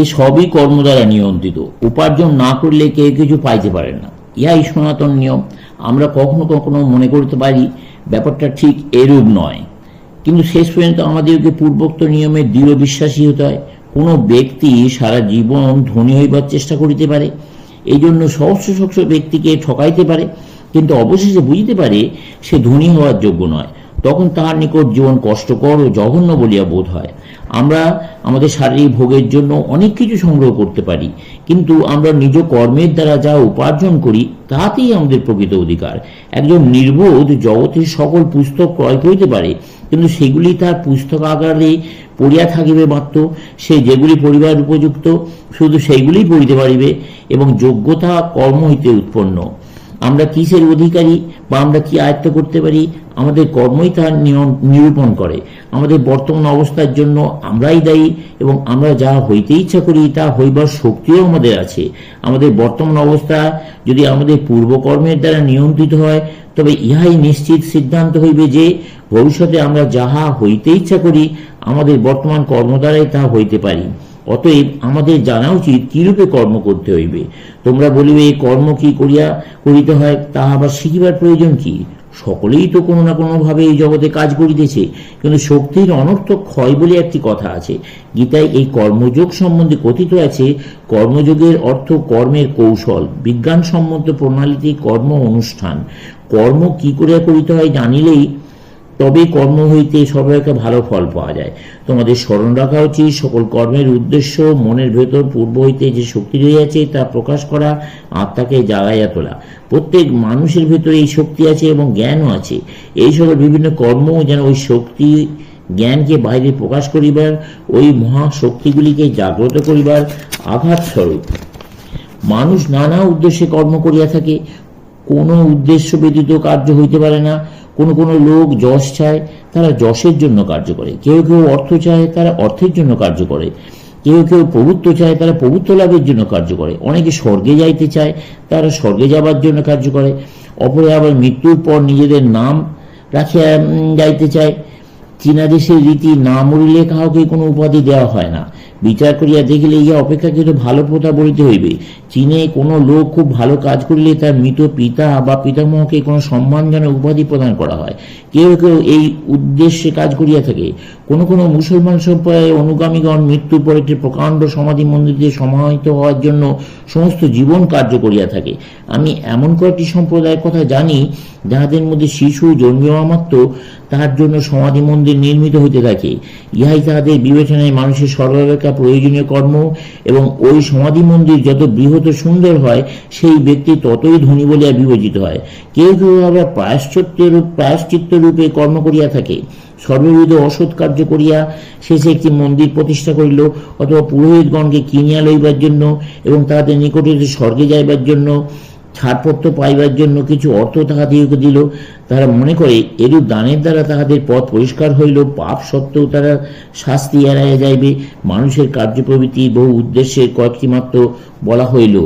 এ সবই কর্ম দ্বারা নিয়ন্ত্রিত। উপার্জন না করলে কেউ কিছু পাইতে পারে না, ইহাই সনাতন নিয়ম। আমরা কখনো কখনো মনে করতে পারি ব্যাপারটা ঠিক এরূপ নয়, কিন্তু শেষ পর্যন্ত আমাদেরকে পূর্বোক্ত নিয়মে দৃঢ় বিশ্বাসী হতে হয়। কোনো ব্যক্তি সারা জীবন ধনী হইবার চেষ্টা করিতে পারে, এই জন্য সহস্র সহস্র ব্যক্তিকে ঠকাইতে পারে, কিন্তু অবশেষে বুঝিতে পারে সে ধনী হওয়ার যোগ্য নয়। তখন তাহার নিকট জীবন কষ্টকর ও জঘন্য বলিয়া বোধ হয়। আমরা আমাদের শারীরিক ভোগের জন্য অনেক কিছু সংগ্রহ করতে পারি, কিন্তু আমরা নিজ কর্মের দ্বারা যা উপার্জন করি তাহাতেই আমাদের প্রকৃত অধিকার। একজন নির্বোধ জগতের সকল পুস্তক ক্রয় করিতে পারে, কিন্তু সেগুলি তার পুস্তক আকারে পড়িয়া থাকিবে মাত্র। সে যেগুলি পড়িবার উপযুক্ত শুধু সেইগুলিই পড়িতে পারিবে, এবং যোগ্যতা কর্ম হইতে উৎপন্ন। আমরা কিসের অধিকারী বা আমরা কি আয়ত্ত করতে পারি, আমাদের কর্মই তার নিরূপণ করে। আমাদের বর্তমান অবস্থার জন্য আমরাই দায়ী, এবং আমরা যা হইতে ইচ্ছা করি তা হইবার শক্তিও আমাদের আছে। আমাদের বর্তমান অবস্থা যদি আমাদের পূর্বকর্মের দ্বারা নিয়ন্ত্রিত হয়, তবে ইহাই নিশ্চিত সিদ্ধান্ত হইবে যে ভবিষ্যতে আমরা যাহা হইতে ইচ্ছা করি আমাদের বর্তমান কর্ম দ্বারাই তাহা হইতে পারি। অতএব আমাদের জানা উচিত কিরূপে কর্ম করতে হইবে। তোমরা বলিবে কর্ম কি করিয়া করিতে হয়, তাহা আবার শিখিবার প্রয়োজন কি? সকলেই তো কোনো না কোনো ভাবে এই জগতে কাজ করিতেছে, কিন্তু শক্তির অনর্থক ক্ষয় বলে একটি কথা আছে। গীতায় এই কর্মযোগ সম্বন্ধে কথিত আছে, কর্মযোগের অর্থ কর্মের কৌশল, বিজ্ঞানসম্মত প্রণালীতে কর্ম অনুষ্ঠান। কর্ম কি করিয়া করিতে হয় জানিলেই তবে কর্ম হইতে সর্বাপেক্ষা ভালো ফল পাওয়া যায়। তোমাদের স্মরণ রাখা উচিত সকল কর্মের উদ্দেশ্য মনের ভেতর পূর্ব হইতে যে শক্তি রয়েছে তা প্রকাশ করা, আত্মাকে জাগাইয়া তোলা। প্রত্যেক মানুষের ভেতরে এই শক্তি আছে এবং জ্ঞানও আছে। এই সকল বিভিন্ন কর্ম যেন ওই শক্তি জ্ঞানকে বাইরে প্রকাশ করিবার, ওই মহাশক্তিগুলিকে জাগ্রত করিবার আঘাত স্বরূপ। মানুষ নানা উদ্দেশ্যে কর্ম করিয়া থাকে, কোনো উদ্দেশ্য ব্যতীত কার্য হইতে পারে না। কোনো কোনো লোক যশ চায়, তারা যশের জন্য কার্য করে। কেউ কেউ অর্থ চায়, তারা অর্থের জন্য কার্য করে। কেউ কেউ প্রভুত্ব চায়, তারা প্রভুত্ব লাভের জন্য কার্য করে। অনেকে স্বর্গে যাইতে চায়, তারা স্বর্গে যাবার জন্য কার্য করে। অপরে আবার মৃত্যুর পর নিজেদের নাম রাখিয়া যাইতে চায়। চীনা দেশের রীতি, না মরিলে কাউকে কোনো উপাধি দেওয়া হয় না। বিচার করিয়া দেখিলে ইহা অপেক্ষাকৃত ভালো প্রথা বলিতে হইবে। চীনে কোনো লোক খুব ভালো কাজ করিলে তার মৃত পিতা বা পিতামহকে কোনো সম্মানজনক উপাধি প্রদান করা হয়। কেউ কেউ এই উদ্দেশ্যে কাজ করিয়া থাকে। কোনো কোনো মুসলমান সম্প্রদায়ের অনুগামীগণ মৃত্যুর পর একটি প্রকাণ্ড সমাধি মন্দিরে সমাহিত হওয়ার জন্য সমস্ত জীবন কার্য করিয়া থাকে। আমি এমন কয়েকটি সম্প্রদায়ের কথা জানি যাহাদের মধ্যে শিশু জন্মিয়া মাত্র তাহার জন্য সমাধি মন্দির নির্মিত হইতে থাকে। ইহাই তাহাদের বিবেচনায় মানুষের সর্বাপেক্ষা প্রয়োজনীয় কর্ম, এবং ওই সমাধি মন্দির যত বৃহৎ ও সুন্দর হয় সেই ব্যক্তি ততই ধনী বলিয়া বিবেচিত হয়। কেউ কেউ আবার প্রায়শ্চিত্ত রূপে কর্ম করিয়া থাকে। সর্ববিধ অসৎ কার্য করিয়া শেষে একটি মন্দির প্রতিষ্ঠা করিল, অথবা পুরোহিতগণকে কিনিয়া লইবার জন্য এবং তাহাদের নিকটে স্বর্গে যাইবার জন্য ছাড়পত্র পাইবার জন্য কিছু অর্থ তাহাদিগকে দিল। তারা মনে করে এরূপ দানের দ্বারা তাহাদের পথ পরিষ্কার হইল, পাপ সত্ত্বেও তারা শাস্তি এড়াইয়া যাইবে। মানুষের কার্য প্রভৃতি বহু উদ্দেশ্যের কয়েকটি মাত্র বলা হইল।